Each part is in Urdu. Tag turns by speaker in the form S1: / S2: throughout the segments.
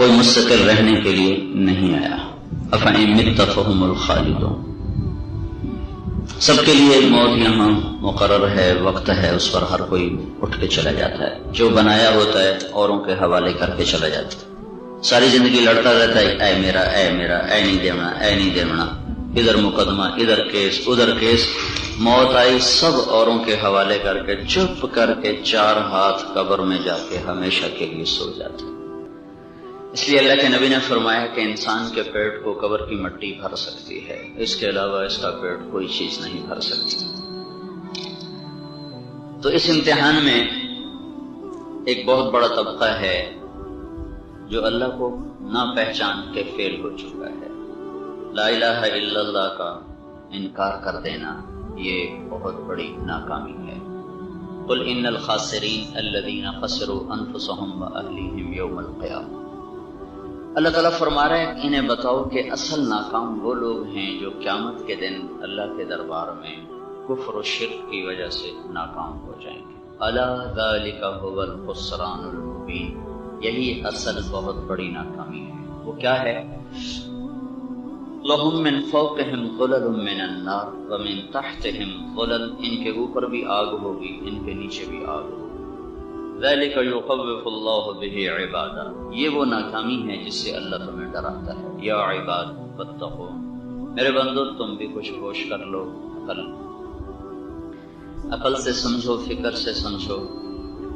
S1: کوئی مستقل رہنے کے لیے نہیں آیا. افإن مت فهم الخالدون. سب کے لیے موت یہاں مقرر ہے، وقت ہے، اس پر ہر کوئی اٹھ کے چلا جاتا ہے. جو بنایا ہوتا ہے اوروں کے حوالے کر کے چلا جاتا ہے. ساری زندگی لڑتا رہتا ہے، اے میرا اے میرا، اے نہیں دینا اے نہیں دینا، ادھر مقدمہ ادھر کیس ادھر کیس. موت آئی سب اوروں کے حوالے کر کے چپ کر کے 4 ہاتھ قبر میں جا کے ہمیشہ کے لیے سو جاتا ہے. اس لیے اللہ کے نبی نے فرمایا کہ انسان کے پیٹ کو قبر کی مٹی بھر سکتی ہے، اس کے علاوہ اس کا پیٹ کوئی چیز نہیں بھر سکتی. تو اس امتحان میں ایک بہت بڑا طبقہ ہے جو اللہ کو نہ پہچان کے فیل ہو چکا ہے. لا الہ الا اللہ کا انکار کر دینا یہ بہت بڑی ناکامی ہے. قل ان الخاسرین الذین خسروا انفسهم واہلیہم یوم القیامہ. اللہ تعالیٰ فرما رہے ہیں انہیں بتاؤ کہ اصل ناکام وہ لوگ ہیں جو قیامت کے دن اللہ کے دربار میں کفر و شرک کی وجہ سے ناکام ہو جائیں گے. الا ذلک هو الخسران المبین. یہی اصل بہت بڑی ناکامی ہے. وہ کیا ہے؟ لہم من فوقہم ظلل من النار ومن تحتہم ظلل. ان کے اوپر بھی آگ ہوگی، ان کے نیچے بھی آگ ہوگی. ذلک یخوف اللہ بہ عبادہ. یہ وہ ناکامی ہے جس سے اللہ تمہیں ڈراتا ہے. یا عباد فاتقون. میرے بندو تم بھی کچھ ہوش کر لو، عقل سے سمجھو، فکر سے سمجھو.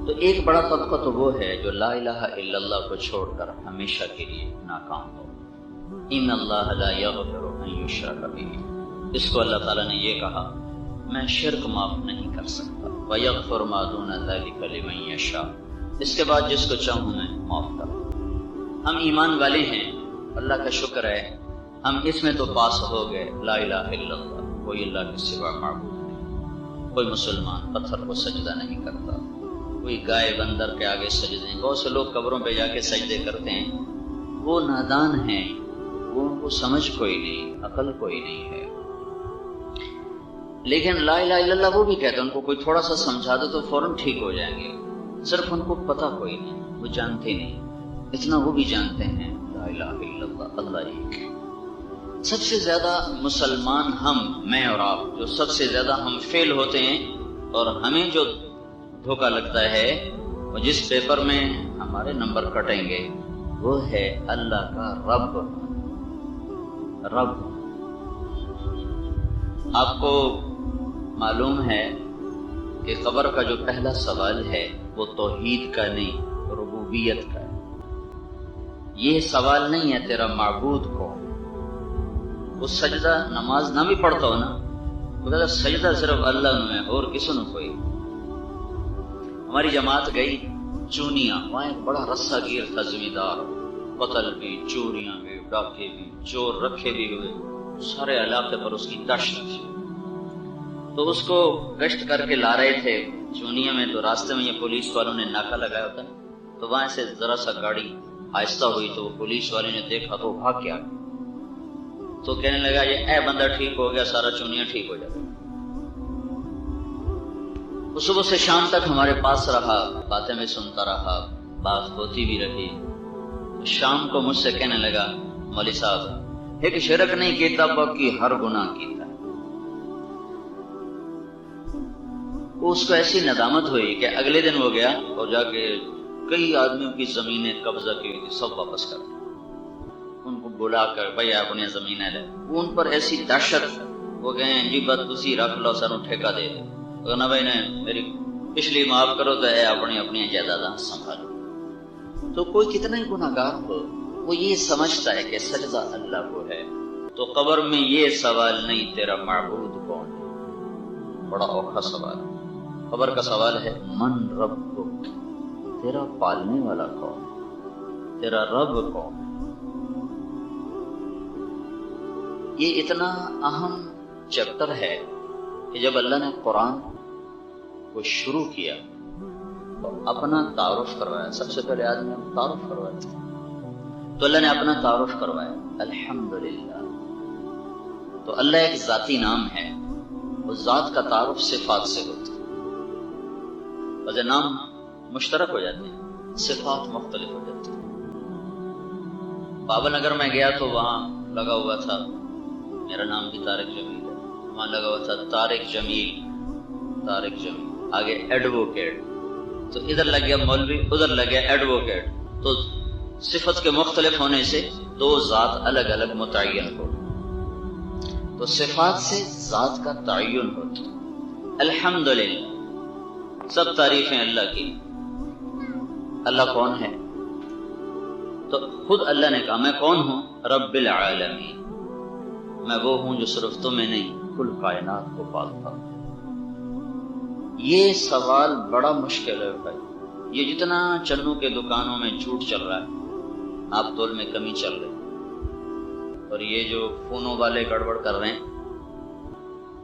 S1: تو ایک بڑا طبقہ تو وہ ہے جو لا الہ الا اللہ کو چھوڑ کر ہمیشہ کے لیے ناکام ہو. ان اللہ لا یغفر ان یشرک بہ. اس کو اللہ تعالیٰ نے یہ کہا میں شرک معاف نہیں کر سکتا. وَيَغْفِرُ مَا دُونَ ذَلِكَ لِمَن يَشَاءُ. اس کے بعد جس کو چاہوں میں معاف کروں. ہم ایمان والے ہیں، اللہ کا شکر ہے، ہم اس میں تو پاس ہو گئے. لا الہ الا اللہ، کوئی اللہ کے سوا معبود نہیں. کوئی مسلمان پتھر کو سجدہ نہیں کرتا، کوئی گائے بندر کے آگے سجدے. بہت سے لوگ قبروں پہ جا کے سجدے کرتے ہیں. وہ نادان ہیں، وہ ان کو سمجھ کوئی نہیں، عقل کوئی نہیں ہے. لیکن لا الہ الا اللہ وہ بھی کہتے ہیں، ان کو کوئی تھوڑا سا سمجھا دو تو فوراً ٹھیک ہو جائیں گے. صرف ان کو پتہ کوئی نہیں، وہ جانتے نہیں. اتنا وہ بھی جانتے ہیں لا الہ الا اللہ، اللہ ایک. سب سے زیادہ مسلمان ہم، میں اور آپ، جو سب سے زیادہ ہم فیل ہوتے ہیں اور ہمیں جو دھوکہ لگتا ہے، وہ جس پیپر میں ہمارے نمبر کٹیں گے وہ ہے اللہ کا رب. رب. آپ کو معلوم ہے کہ قبر کا جو پہلا سوال ہے وہ توحید کا نہیں، ربوبیت کا ہے. یہ سوال نہیں ہے تیرا معبود کو. وہ سجدہ نماز نہ بھی پڑھتا ہو نا، وہ کہتا سجدہ صرف اللہ نے اور کسی نے کوئی. ہماری جماعت گئی چونیاں، وہاں ایک بڑا رسہ گیر تھا زمیندار. قتل بھی، چوریاں بھی، ڈاکے بھی، چور رکھے بھی ہوئے، سارے علاقے پر اس کی دشت تھی. تو اس کو گشت کر کے لا رہے تھے چونیا میں. تو راستے میں یہ پولیس والوں نے ناکہ لگایا ہوتا، تو وہاں سے ذرا سا گاڑی آہستہ ہوئی تو وہ پولیس والے نے دیکھا تو بھاگ گیا. تو کہنے لگا یہ اے بندہ ٹھیک ہو گیا، سارا چونیا ٹھیک ہو جائے. وہ صبح سے شام تک ہمارے پاس رہا، باتیں بھی سنتا رہا، بات ہوتی بھی رہی. شام کو مجھ سے کہنے لگا مولوی صاحب ایک شرک نہیں کیتا باقی ہر گناہ کیتا. اس کو ایسی ندامت ہوئی کہ اگلے دن وہ گیا اور جا کے کئی آدمیوں کی زمینیں قبضہ کی ہوئی تھی سب واپس کر دی. ان کو بلا کر بھائی اپنی زمینیں لے. ان پر ایسی دہشت وہ گئے جی بات تسی رکھ لو سانو ٹھیکہ دے دے. نا بھائی نے میری پچھلی معاف کرو تو اے اپنی اپنی جائیداد سنبھالو. تو کوئی کتنا ہی گناہ گار ہو وہ یہ سمجھتا ہے کہ سجدہ اللہ کو ہے. تو قبر میں یہ سوال نہیں تیرا معبود کون ہے. بڑا اوکھا سوال. قبر کا سوال ہے من ربک، تیرا پالنے والا کون ہے، تیرا رب کون ہے. یہ اتنا اہم چیپٹر ہے کہ جب اللہ نے قرآن کو شروع کیا تو اپنا تعارف کروایا. سب سے پہلے آدمی نے تعارف کروایا تو اللہ نے اپنا تعارف کروایا الحمدللہ. تو اللہ ایک ذاتی نام ہے، اس ذات کا تعارف صفات سے ہوتا ہے. وجہ نام مشترک ہو جاتے ہیں، صفات مختلف ہو جاتی ہیں. بابل نگر میں گیا تو وہاں لگا ہوا تھا، میرا نام بھی طارق جمیل ہے، وہاں لگا ہوا تھا طارق جمیل، آگے ایڈوکیٹ، تو ادھر لگ گیا مولوی، ادھر لگ گیا ایڈوکیٹ، تو صفت کے مختلف ہونے سے دو ذات الگ الگ متعین ہو، تو صفات سے ذات کا تعین ہوتا۔ الحمدللہ، سب تعریفیں اللہ کی۔ اللہ کون ہے؟ تو خود اللہ نے کہا میں کون ہوں؟ رب العالمین، میں وہ ہوں جو صرف تمہیں نہیں کل کائنات کو پالتا ہوں۔ یہ سوال بڑا مشکل ہے بھائی، یہ جتنا چنوں کے دکانوں میں جھوٹ چل رہا ہے، آپ تول میں کمی چل رہی، اور یہ جو فونوں والے گڑبڑ کر رہے ہیں،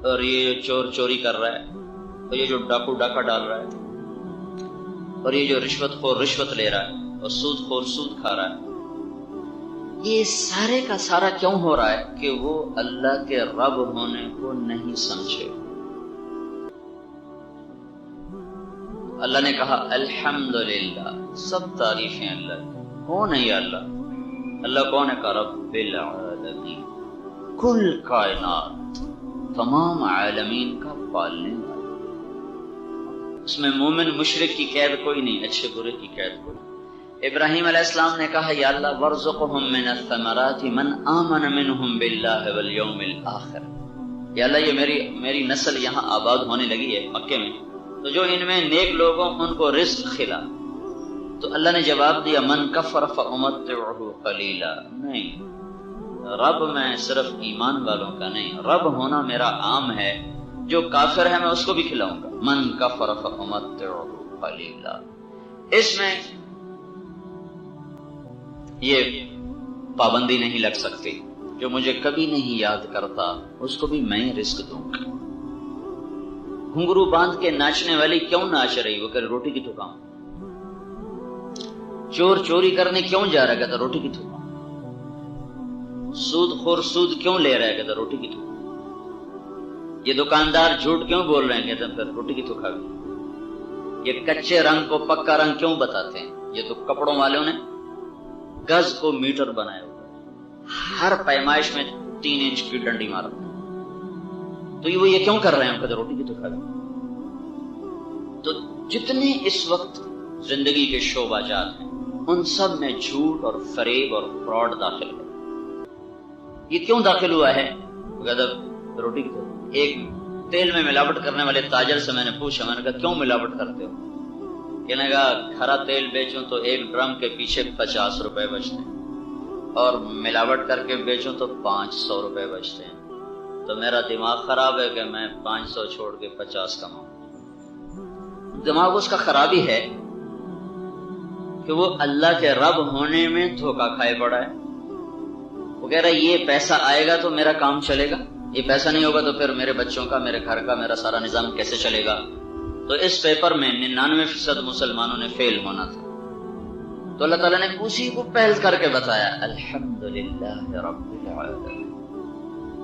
S1: اور یہ چور چوری کر رہا ہے، اور یہ جو ڈاکو ڈاکہ ڈال رہا ہے، اور یہ جو رشوت خور رشوت لے رہا ہے، اور سود خور سود کھا رہا ہے، یہ سارے کا سارا کیوں ہو رہا ہے؟ کہ وہ اللہ کے رب ہونے کو نہیں سمجھے۔ اللہ نے کہا الحمدللہ، سب تعریفیں اللہ کی۔ کون ہے یہ اللہ؟ اللہ کون ہے؟ کہ رب العالمین، کل کائنات، تمام عالمین کا پالنے والا۔ اس میں مومن مشرک کی قید کوئی نہیں، اچھے برے کی قید کوئی نہیں۔ ابراہیم علیہ السلام نے کہا یا اللہ وارزقہم من الثمرات من آمن منہم باللہ والیوم الآخر، یا اللہ یہ میری نسل یہاں آباد ہونے لگی ہے مکے میں، تو جو ان میں نیک لوگوں ان کو رزق کھلا۔ تو اللہ نے جواب دیا من کفر فامتعہ قلیلا، نہیں، رب میں صرف ایمان والوں کا نہیں، رب ہونا میرا عام ہے، جو کافر ہے میں اس کو بھی کھلاؤں گا۔ من کفر فامتعہ قلیلا، اس میں یہ پابندی نہیں لگ سکتی، جو مجھے کبھی نہیں یاد کرتا اس کو بھی میں رزق دوں گا۔ گھنگرو باندھ کے ناچنے والی کیوں ناچ رہی؟ وہ کہ روٹی کی تو کام۔ چور چوری کرنے کیوں جا رہا؟ کہتا روٹی کی تو کام۔ سود خور سود کیوں لے رہا ہے؟ کہتا روٹی کی تو کام۔ یہ دکاندار جھوٹ کیوں بول رہے ہیں؟ کہتا روٹی کی تو کھا گئی۔ یہ کچے رنگ کو پکا رنگ کیوں بتاتے ہیں؟ یہ تو کپڑوں والوں نے گز کو میٹر بنایا ہوا ہے، ہر پیمائش میں 3 انچ کی ڈنڈی مارتے ہیں، تو یہ کیوں کر رہے ہیں؟ کہتے روٹی کی تو کھا گئی۔ تو جتنے اس وقت زندگی کے شعبہ جات ہیں ان سب میں جھوٹ اور فریب اور فراڈ داخل ہے۔ یہ کیوں داخل ہوا ہے؟ کہتے روٹی کی تو۔ ایک تیل میں ملاوٹ کرنے والے تاجر سے میں نے پوچھا، میں نے کہا کیوں ملاوٹ کرتے ہو؟ کہنے کا کھرا تیل بیچوں تو ایک ڈرم کے پیچھے 50 روپے بچتے ہیں، اور ملاوٹ کر کے بیچوں تو 500 روپے بچتے ہیں، تو میرا دماغ خراب ہے کہ میں 500 چھوڑ کے 50 کماؤں۔ دماغ اس کا خرابی ہے کہ وہ اللہ کے رب ہونے میں دھوکہ کھائے پڑا ہے۔ وہ کہہ رہا ہے یہ پیسہ آئے گا تو میرا کام چلے گا، یہ پیسہ نہیں ہوگا تو پھر میرے بچوں کا، میرے گھر کا، میرا سارا نظام کیسے چلے گا؟ تو اس پیپر میں 99% مسلمانوں نے فیل ہونا تھا، تو اللہ تعالیٰ نے اسی کو پہل کر کے بتایا الحمدللہ رب العالمین،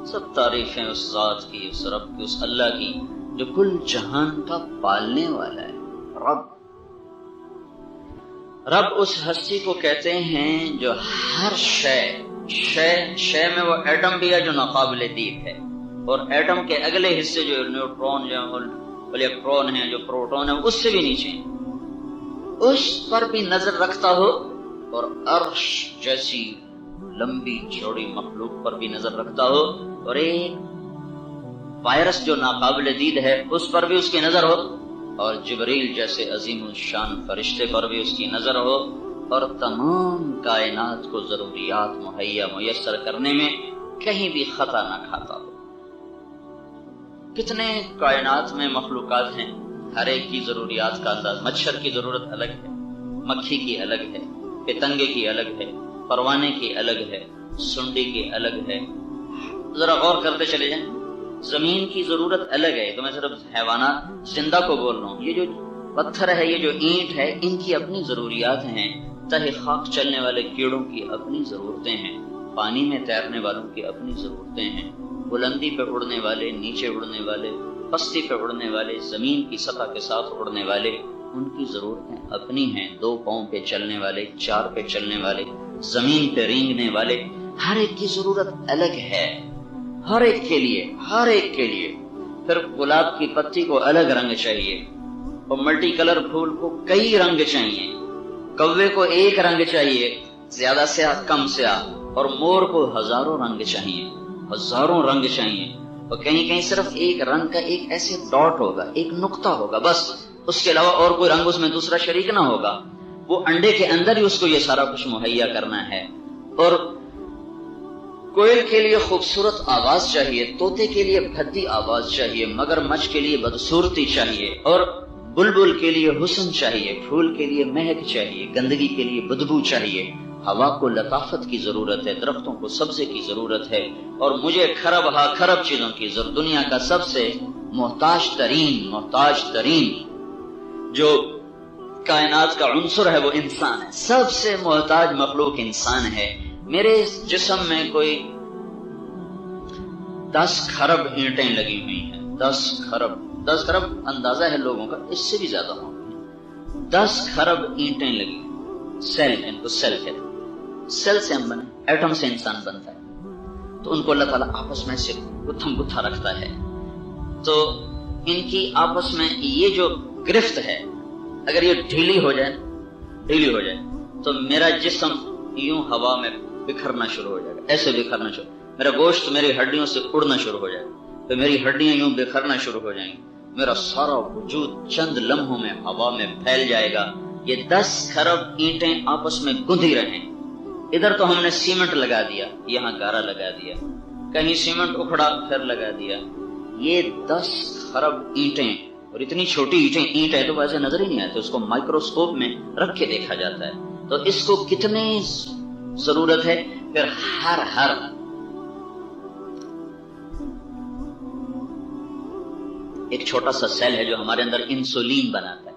S1: سب تعریفیں اس ذات کی، اس رب کی، اس اللہ کی جو کل جہان کا پالنے والا ہے۔ رب اس ہستی کو کہتے ہیں جو ہر شے میں، وہ ایٹم بھی ہے جو ناقابل دید ہے، اور ایٹم کے اگلے حصے جو نیوٹرون جو الیکٹرون ہیں، جو پروٹون ہیں، اس سے بھی نیچے ہیں، اس پر بھی نظر رکھتا ہو، اور عرش جیسی لمبی چوڑی مخلوق پر بھی نظر رکھتا ہو، اور ایک وائرس جو ناقابل دید ہے اس پر بھی اس کی نظر ہو، اور جبریل جیسے عظیم الشان فرشتے پر بھی اس کی نظر ہو، اور تمام کائنات کو ضروریات مہیا میسر کرنے میں کہیں بھی خطا نہ کھاتا ہو۔ کتنے کائنات میں مخلوقات ہیں، ہر ایک کی ضروریات کا انداز، مچھر کی ضرورت الگ ہے، مکھی کی الگ ہے، پتنگے کی الگ ہے، پروانے کی الگ ہے، سنڈی کی الگ ہے۔ ذرا غور کرتے چلے جائیں، زمین کی ضرورت الگ ہے، تو میں صرف حیوانات زندہ کو بول رہا ہوں، یہ جو پتھر ہے، یہ جو اینٹ ہے، ان کی اپنی ضروریات ہیں، تہے خاک چلنے والے کیڑوں کی اپنی ضرورتیں ہیں، پانی میں تیرنے والوں کی اپنی ضرورتیں ہیں، بلندی پہ اڑنے والے، نیچے اڑنے والے، پستی پہ اڑنے والے، زمین کی سطح کے ساتھ اڑنے والے، ان کی ضرورتیں اپنی ہیں، 2 پاؤں پہ چلنے والے، 4 پہ چلنے والے، زمین پہ رینگنے والے، ہر ایک کی ضرورت الگ ہے، ہر ایک کے لیے، ہر ایک کے لیے۔ پھر گلاب کی پتی کو الگ رنگ چاہیے، اور ملٹی کلر پھول کو کئی رنگ چاہیے، کوے کو ایک رنگ چاہیے، زیادہ سیاہ کم سیاہ، اور مور کو ہزاروں رنگ چاہیے، ہزاروں رنگ چاہیے، اور کہیں کہیں صرف ایک رنگ کا ایک ایسے ڈاٹ ہوگا، ایک نقطہ ہوگا بس، اس کے علاوہ اور کوئی رنگ اس میں دوسرا شریک نہ ہوگا۔ وہ انڈے کے اندر ہی اس کو یہ سارا کچھ مہیا کرنا ہے۔ اور کوئل کے لیے خوبصورت آواز چاہیے، طوطے کے لیے بھدی آواز چاہیے، مگرمچھ کے لیے بدصورتی چاہیے، اور بلبل کے لیے حسن چاہیے، پھول کے لیے مہک چاہیے، گندگی کے لیے بدبو چاہیے، ہوا کو لطافت کی ضرورت ہے، درختوں کو سبزے کی ضرورت ہے، اور مجھے خرب چیزوں کی ضرورت۔ دنیا کا سب سے محتاج ترین جو کائنات کا عنصر ہے وہ انسان ہے، سب سے محتاج مخلوق انسان ہے۔ میرے جسم میں کوئی 10 خرب اینٹیں لگی ہوئی ہیں، 10 خرب اندازہ ہے لوگوں کا، اس سے بھی زیادہ ہوں، 10 خرب اینٹیں لگی، سیل، ان کو سیل کہتے ہیں، سیل سے ہم بنے، ایٹم سے انسان بنتا ہے، تو ان کو اللہ تعالیٰ آپس میں سے گتھم گتھا رکھتا ہے، تو ان کی آپس میں یہ جو گرفت ہے، اگر یہ ڈھیلی ہو جائے تو میرا جسم یوں ہوا میں بکھرنا شروع ہو جائے گا، ایسے بکھرنا شروع، میرا گوشت میری ہڈیوں سے اڑنا شروع ہو جائے گا، تو میری ہڈیاں یوں بکھرنا شروع ہو جائیں گی، میرا سارا وجود چند لمحوں میں ہوا میں پھیل جائے گا۔ یہ 10 خرب اینٹیں آپس میں گندھی رہیں، ادھر تو ہم نے سیمنٹ لگا دیا، یہاں گارا لگا دیا، کہیں سیمنٹ اکھڑا پھر لگا دیا، یہ 10 خرب اینٹیں، اور اتنی چھوٹی اینٹ ہے تو ویسے نظر ہی نہیں آتے، اس کو مائکروسکوپ میں رکھ کے دیکھا جاتا ہے، تو اس کو کتنی ضرورت ہے۔ پھر ہر ایک چھوٹا سا سیل ہے جو ہمارے اندر انسولین بناتا ہے،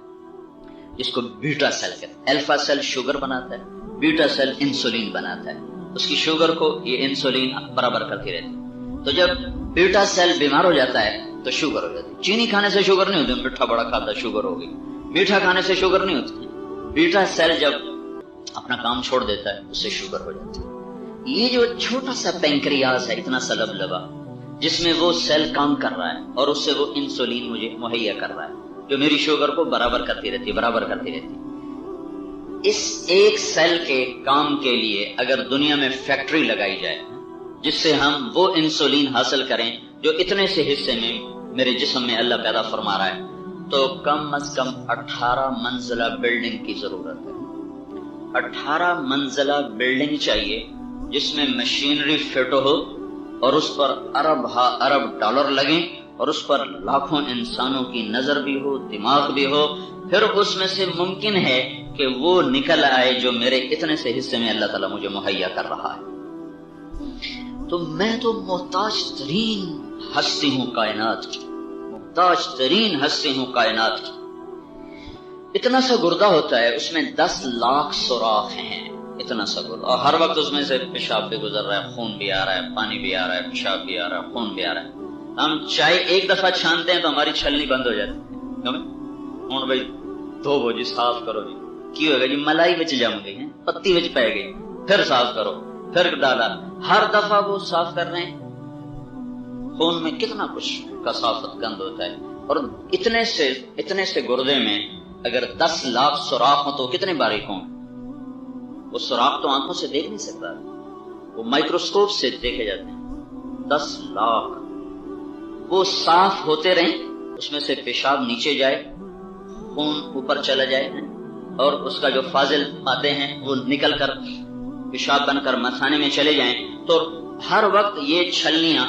S1: جس کو بیٹا سیل کہتے ہیں، الفا سیل شوگر بناتا ہے، بیٹا سیل انسولین بناتا ہے، اس کی شوگر کو یہ انسولین برابر کرتی رہتی ہے، تو جب بیٹا سیل بیمار ہو جاتا ہے تو شوگر ہو جاتی ہے۔ چینی کھانے سے شوگر نہیں ہوتی، مٹھا بڑا کھاتا شوگر ہو گئی، میٹھا کھانے سے شوگر نہیں ہوتی، بیٹا سیل جب اپنا کام چھوڑ دیتا ہے اس سے شوگر ہو جاتی ہے۔ یہ جو چھوٹا سا پینکریاس ہے، اتنا سا لبلبا، جس میں وہ سیل کام کر رہا ہے اور اس سے وہ انسولین مجھے مہیا کر رہا ہے جو میری شوگر کو برابر کرتی رہتی ہے۔ اس ایک سیل کے کام کے لیے اگر دنیا میں فیکٹری لگائی جائے جس سے ہم وہ انسولین حاصل کریں جو اتنے سے حصے میں میرے جسم میں اللہ پیدا فرما رہا ہے، تو کم از کم 18 منزلہ بلڈنگ کی ضرورت ہے۔ 18 منزلہ بلڈنگ چاہیے جس میں مشینری فٹ ہو اور اس پر ارب ڈالر لگیں اور اس پر لاکھوں انسانوں کی نظر بھی ہو، دماغ بھی ہو، پھر اس میں سے ممکن ہے کہ وہ نکل آئے جو میرے اتنے سے حصے میں اللہ تعالیٰ مجھے مہیا کر رہا ہے۔ تو میں تو محتاج ترین ہستی ہوں کائنات کی، محتاج ترین ہستی ہوں کائنات کی۔ اتنا سا گردہ ہوتا ہے، اس میں 10 لاکھ سوراخ ہیں، اتنا سا گردہ، اور ہر وقت اس میں سے پیشاب بھی گزر رہا ہے، خون بھی آ رہا ہے، پانی بھی آ رہا ہے، پیشاب بھی آ رہا ہے، خون بھی آ رہا ہے۔ ہم چائے ایک دفعہ چھانتے ہیں تو ہماری چھلنی بند ہو جاتی ہے، ہوں بھائی دھوو جی، صاف کرو جی، کی ہوگا جی، ملائی بچ جم گئی ہے، پتی بچ پہ گئی، پھر صاف کرو، پھر ڈالا، ہر دفعہ وہ صاف کر رہے ہیں۔ خون میں کتنا کچھ کثافت گند ہوتا ہے، اور اتنے سے گردے میں اگر 10 لاکھ سوراخ ہوں تو کتنے باریک ہوں؟ وہ سوراخ تو آنکھوں سے دیکھ نہیں سکتا، وہ مائکروسکوپ سے دیکھے جاتے ہیں۔ 10 لاکھ وہ صاف ہوتے رہیں، اس میں سے پیشاب نیچے جائے، خون اوپر چلا جائے، اور اس کا جو فاضل آتے ہیں وہ نکل کر پیشاب بن کر مثانے میں چلے جائیں، تو ہر وقت یہ چھلنیاں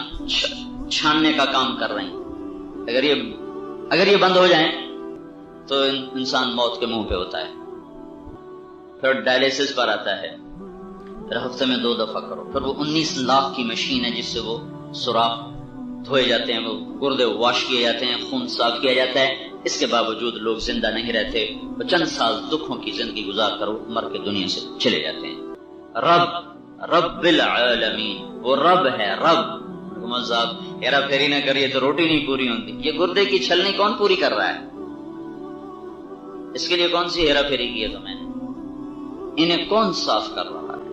S1: چھاننے کا کام کر رہی ہیں۔ اگر یہ بند ہو جائیں تو انسان موت کے منہ پہ ہوتا ہے، پھر ڈائلیسس پر آتا ہے، پھر ہفتے میں 2 دفعہ کرو، پھر وہ 19 لاکھ کی مشین ہے جس سے وہ سوراخ دھوئے جاتے ہیں، وہ گردے واش کیے جاتے ہیں، خون صاف کیا جاتا ہے۔ اس کے باوجود لوگ زندہ نہیں رہتے، وہ چند سال دکھوں کی زندگی گزار کر مر کے دنیا سے چلے جاتے ہیں۔ رب العالمین، وہ رب ہے، رب صاحب ہیرا پھیری نہ کریے تو روٹی نہیں پوری ہوتی۔ یہ گردے کی چھلنی کون پوری کر رہا ہے؟ اس کے لیے کون سی ہیرا پھیری کی ہے تو میں نے؟ انہیں کون صاف کر رہا ہے؟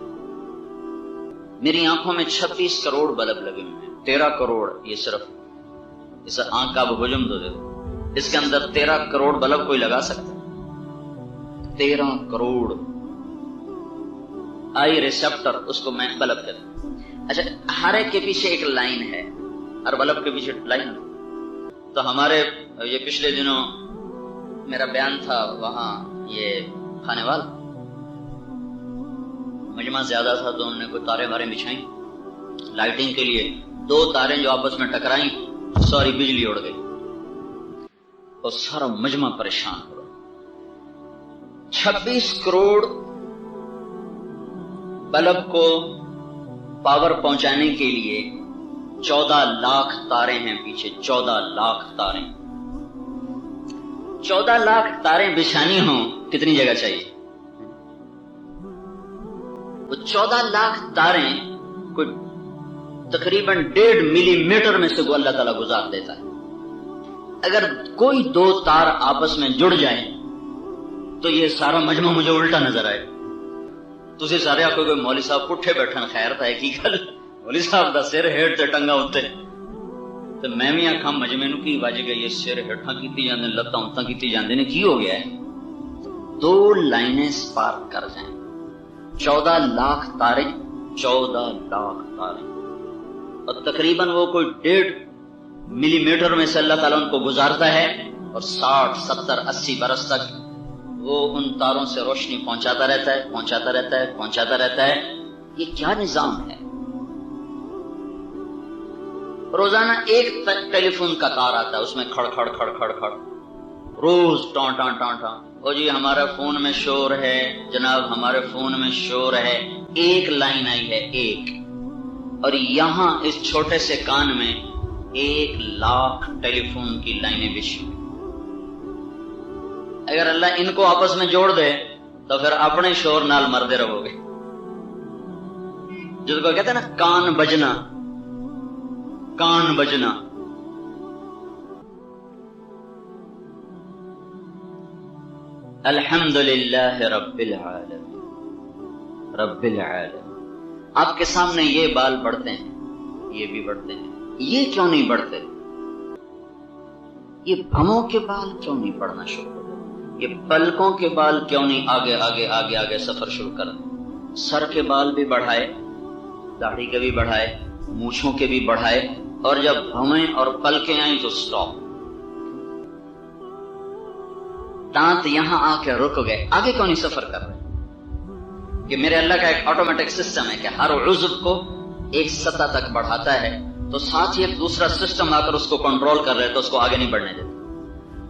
S1: میری آنکھوں میں 36 کروڑ بلب لگے ہوئے ہیں، 13 کروڑ، یہ صرف اس آنکھ کا بھجم تو دے دو، اس کے اندر 13 کروڑ بلب کوئی لگا سکتا ہے؟ 13 کروڑ آئی ریسپٹر، اس کو میں بلب کہتا ہوں۔ اچھا، ہر ایک کے پیچھے ایک لائن ہے، ہر بلب کے پیچھے لائن ہے۔ تو ہمارے یہ پچھلے دنوں میرا بیان تھا وہاں یہ کھانے والا مجمع زیادہ تھا تو ہم نے کوئی تارے وارے بچھائیں لائٹنگ کے لیے، 2 تاریں جو آپس میں ٹکرائیں، ساری بجلی اڑ گئی اور سارا مجمع پریشان ہو رہا۔ 26 کروڑ بلب کو پاور پہنچانے کے لیے 14 لاکھ تاریں ہیں پیچھے، 14 لاکھ تاریں۔ 14 لاکھ تاریں بچھانی ہوں کتنی جگہ چاہیے؟ وہ 14 لاکھ تاریں کوئی تقریباً 1.5 ملی میٹر میں سے وہ اللہ تعالیٰ گزار دیتا ہے۔ اگر کوئی 2 تار آپس میں جڑ جائیں تو یہ سارا مجمع مجھے الٹا نظر آئے۔ تسی سارے آپ کو کوئی مولوی صاحب پٹھے بیٹھن خیر تھا کی گل، مولوی صاحب دا سر ہیٹ تے ٹنگا ہوتے تو میں بھی آکھاں مجمع نو کی وجہ گئی، یہ سر ہیٹھاں کیتی جاندے لتاں اتاں کیتی جاندے نے، کی ہو گیا ہے؟ 2 لائنیں سپارک کر جائیں، 14 لاکھ تاریں، 14 لاکھ تاریں، اور تقریباً وہ کوئی 1.5 ملی میٹر میں سے اللہ تعالیٰ ان کو گزارتا ہے، اور 60 70 80 برس تک وہ ان تاروں سے روشنی پہنچاتا رہتا ہے، پہنچاتا رہتا ہے، پہنچاتا رہتا ہے۔ یہ کیا نظام ہے؟ روزانہ ایک ٹیلی فون کا تار آتا ہے، اس میں کھڑ کھڑ کھڑ کھڑ کھڑ، روز ٹان ٹان ٹان ٹان، او جی ہمارے فون میں شور ہے جناب، ہمارے فون میں شور ہے۔ ایک لائن آئی ہے، ایک، اور یہاں اس چھوٹے سے کان میں 1 لاکھ ٹیلی فون کی لائنیں بچھی۔ اگر اللہ ان کو آپس میں جوڑ دے تو پھر اپنے شور نال مردے رہو گے، جس کو کہتے ہیں نا کان بجنا، کان بجنا۔ الحمدللہ رب العالمین، رب العالمین۔ آپ کے سامنے یہ بال بڑھتے ہیں، یہ بھی بڑھتے ہیں، یہ کیوں نہیں بڑھتے؟ یہ بھموں کے بال کیوں نہیں بڑھنا شروع ہو؟ یہ پلکوں کے بال کیوں نہیں آگے آگے آگے آگے سفر شروع کر؟ سر کے بال بھی بڑھائے، داڑھی کے بھی بڑھائے، مونچھوں کے بھی بڑھائے، اور جب بھویں اور پلکیں آئیں تو سٹاپ، دانت یہاں آ کے رک گئے، آگے کیوں نہیں سفر کر رہے؟ کہ میرے اللہ کا ایک آٹومیٹک سسٹم ہے کہ ہر عضو کو ایک سطح تک بڑھاتا ہے، تو ساتھ ہی ایک دوسرا سسٹم آ کر اس کو کنٹرول کر رہے تو اس کو آگے نہیں بڑھنے دیتا۔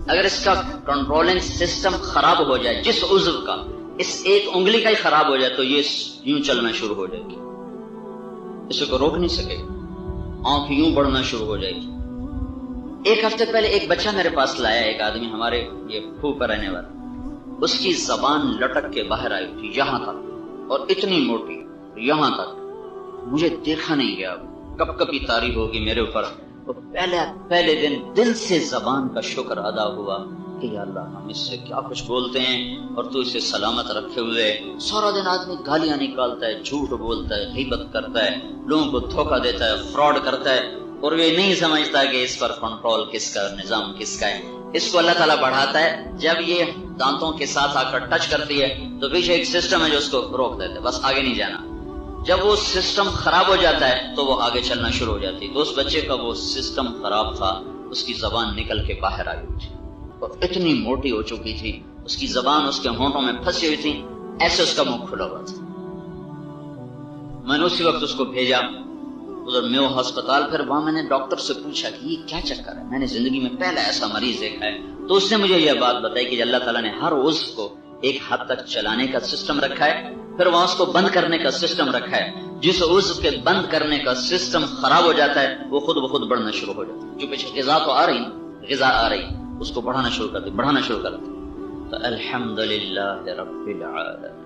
S1: اگر اس کا کنٹرولنگ سسٹم خراب ہو جائے، جس عضو کا، اس ایک انگلی کا ہی خراب ہو جائے تو یہ یوں چلنا شروع ہو جائے گی، اسے کو روک نہیں سکے، آنکھ یوں بڑھنا شروع ہو جائے گی۔ ایک ہفتے پہلے ایک بچہ میرے پاس لایا، ایک آدمی ہمارے یہ پھو پر رہنے والا، اس کی زبان لٹک کے باہر آئی تھی یہاں تک، اور اتنی موٹی یہاں تک، مجھے دیکھا نہیں گیا، کب کبھی تاری ہوگی میرے اوپر۔ تو پہلے دن دل سے زبان کا شکر ادا ہوا کہ یا اللہ ہم اس سے کیا کچھ بولتے ہیں اور تو اسے سلامت رکھے ہوئے۔ سارا دن آدمی گالیاں نکالتا ہے، جھوٹ بولتا ہے، غیبت کرتا ہے، لوگوں کو دھوکہ دیتا ہے، فراڈ کرتا ہے، اور وہ نہیں سمجھتا کہ اس پر کنٹرول کس کا، نظام کس کا ہے۔ اس کو اللہ تعالیٰ بڑھاتا ہے، جب یہ دانتوں کے ساتھ آ کر ٹچ کرتی ہے تو پیچھے ایک سسٹم ہے جو اس کو روک دیتا ہے، بس آگے نہیں جانا۔ جب وہ سسٹم خراب ہو جاتا ہے تو وہ آگے چلنا شروع ہو جاتی ہے۔ تو اس بچے کا وہ سسٹم خراب تھا، اس کی زبان نکل کے باہر آ گئی تھی اور اتنی موٹی ہو چکی تھی، اس کی زبان اس کے ہونٹوں میں پھنسی ہوئی تھی، ایسے اس کا منہ کھلا ہوا تھا۔ میں نے اسی وقت اس کو بھیجا ادھر میو ہسپتال۔ پھر وہاں میں نے ڈاکٹر سے پوچھا کہ یہ کیا چکر ہے، میں نے زندگی میں پہلا ایسا مریض دیکھا ہے۔ تو اس نے مجھے یہ بات بتائی کہ اللہ تعالیٰ نے ہر عضو کو ایک حد تک چلانے کا سسٹم رکھا ہے، پھر وہاں اس کو بند کرنے کا سسٹم رکھا ہے۔ جس عضو کے بند کرنے کا سسٹم خراب ہو جاتا ہے وہ خود بخود بڑھنا شروع ہو جاتا ہے۔ جو پیچھے غذا تو آ رہی، غذا آ رہی، اس کو بڑھانا شروع کر دی، بڑھانا شروع کر دی۔ تو الحمدللہ رب العالمین۔